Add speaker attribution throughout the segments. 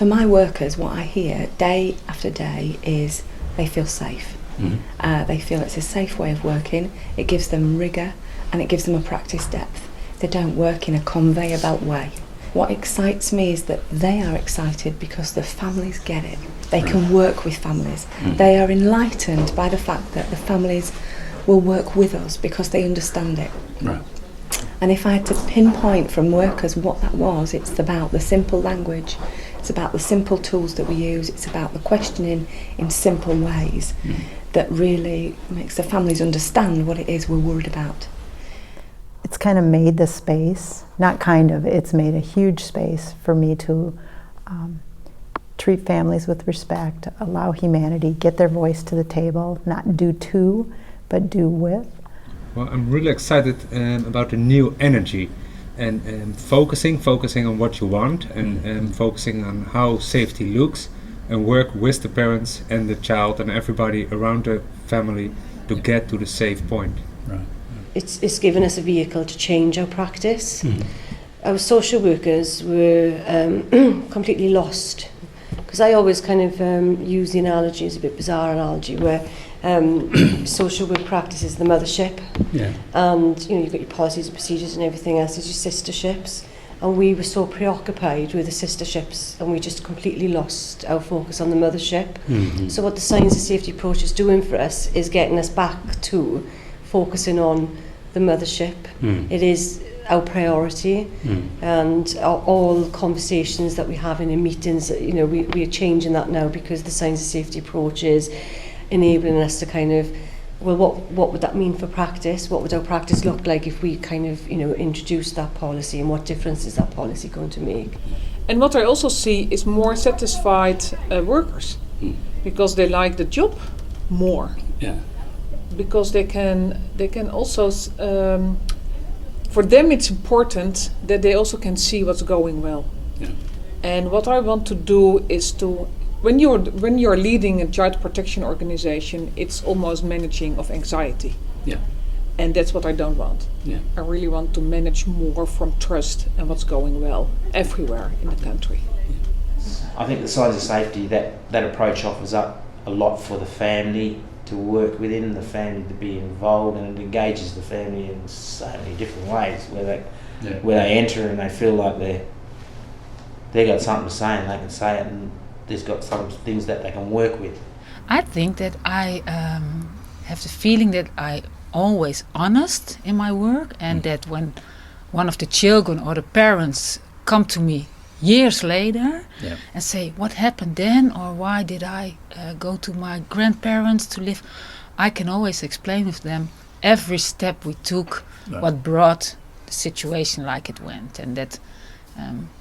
Speaker 1: For my workers, what I hear day after day is they feel safe. They feel it's a safe way of working. It gives them rigour and it gives them a practice depth. They don't work in a conveyor belt way. What excites me is that they are excited because the families get it. They can work with families. They are enlightened by the fact that the families will work with us because they understand it.
Speaker 2: Right.
Speaker 1: And if I had to pinpoint from workers what that was, it's about the simple language, it's about the simple tools that we use, it's about the questioning in simple ways that really makes the families understand what it is we're worried about.
Speaker 3: It's kind of made the space, not kind of, it's made a huge space for me to treat families with respect, allow humanity, get their voice to the table, not do to, but do with.
Speaker 4: Well, I'm really excited about the new energy and focusing on what you want and focusing on how safety looks and work with the parents and the child and everybody around the family to get to the safe point.
Speaker 2: Right.
Speaker 5: It's given us a vehicle to change our practice. Our social workers were completely lost, because I always kind of use the analogy, it's a bit bizarre analogy, where social work practice is the mothership, and you've got your policies and procedures and everything else is your sisterships, and we were so preoccupied with the sisterships and we just completely lost our focus on the mothership. So what the science and safety approach is doing for us is getting us back to focusing on the mothership. It is our priority, and all conversations that we have in meetings, we are changing that now, because the science and safety approach is enabling us to kind of, well, what would that mean for practice? What would our practice look like if we kind of, introduce that policy, and what difference is that policy going to make?
Speaker 6: And what I also see is more satisfied workers, because they like the job more.
Speaker 2: Yeah.
Speaker 6: Because they can also, for them it's important that they also can see what's going well.
Speaker 2: Yeah.
Speaker 6: And what I want to do is to, when you're leading a child protection organization, it's almost managing of anxiety.
Speaker 2: Yeah.
Speaker 6: And that's what I don't want.
Speaker 2: Yeah.
Speaker 6: I really want to manage more from trust and what's going well everywhere in the country.
Speaker 7: I think the science of safety, that approach offers up a lot for the family to work within, the family to be involved, and it engages the family in so many different ways where they enter and they feel like they got something to say and they can say it, and there's got some things that they can work with.
Speaker 8: I think that I have the feeling that I always honest in my work, and that when one of the children or the parents come to me years later and say, what happened then, or why did I go to my grandparents to live, I can always explain with them every step we took, what brought the situation like it went, and that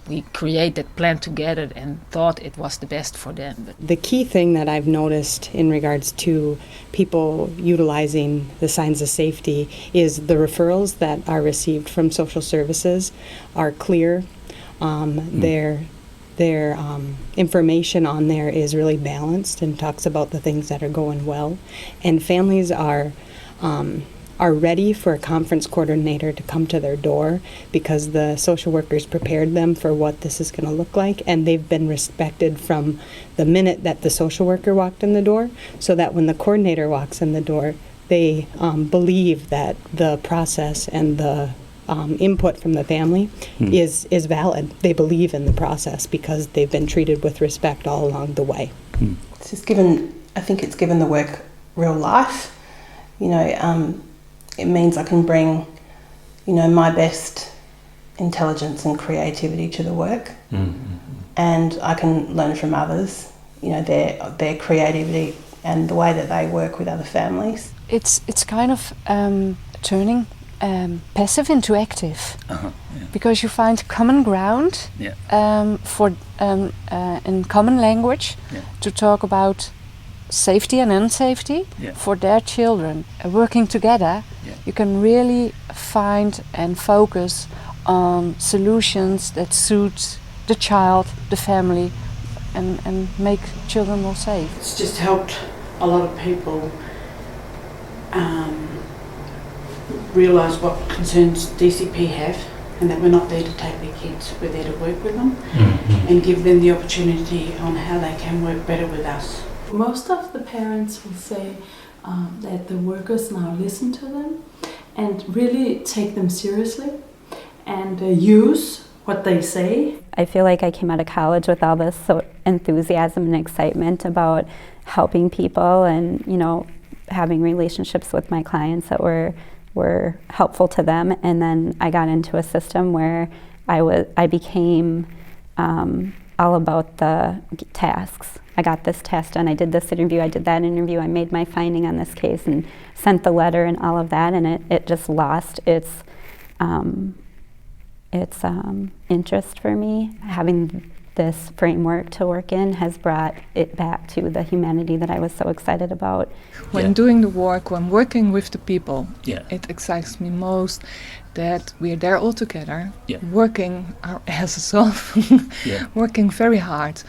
Speaker 8: we created that plan together and thought it was the best for them. But
Speaker 9: the key thing that I've noticed in regards to people utilizing the signs of safety is the referrals that are received from social services are clear. Their information on there is really balanced and talks about the things that are going well, and families are ready for a conference coordinator to come to their door, because the social workers prepared them for what this is going to look like, and they've been respected from the minute that the social worker walked in the door, so that when the coordinator walks in the door, they believe that the process and the input from the family is valid. They believe in the process because they've been treated with respect all along the way.
Speaker 10: It's just I think it's given the work real life. It means I can bring, my best intelligence and creativity to the work, and I can learn from others, their creativity and the way that they work with other families.
Speaker 11: It's kind of turning passive into active, because you find common ground for in common language to talk about safety and unsafety for their children. Working together, you can really find and focus on solutions that suit the child, the family, and make children more safe.
Speaker 12: It's just helped a lot of people realise what concerns DCP have, and that we're not there to take their kids, we're there to work with them and give them the opportunity on how they can work better with us.
Speaker 2: Most of the parents will say that the workers now listen to them and really take them seriously and use what they say.
Speaker 13: I feel like I came out of college with all this enthusiasm and excitement about helping people and, you know, having relationships with my clients that were helpful to them. And then I got into a system where I became all about the tasks. I got this task done, I did this interview, I did that interview, I made my finding on this case and sent the letter and all of that, and it just lost its interest for me. Having this framework to work in has brought it back to the humanity that I was so excited about.
Speaker 6: When doing the work, when working with the people, it excites me most that we're there all together, working our asses off, working very hard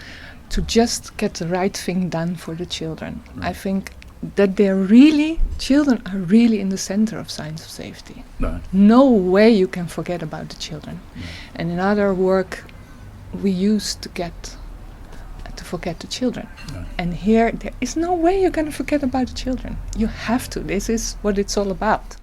Speaker 6: to just get the right thing done for the children. I think that children are really in the center of science of safety.
Speaker 14: Right.
Speaker 6: No way you can forget about the children. And in other work, we used to forget the children. Right. And here, there is no way you're going to forget about the children. You have to. This is what it's all about.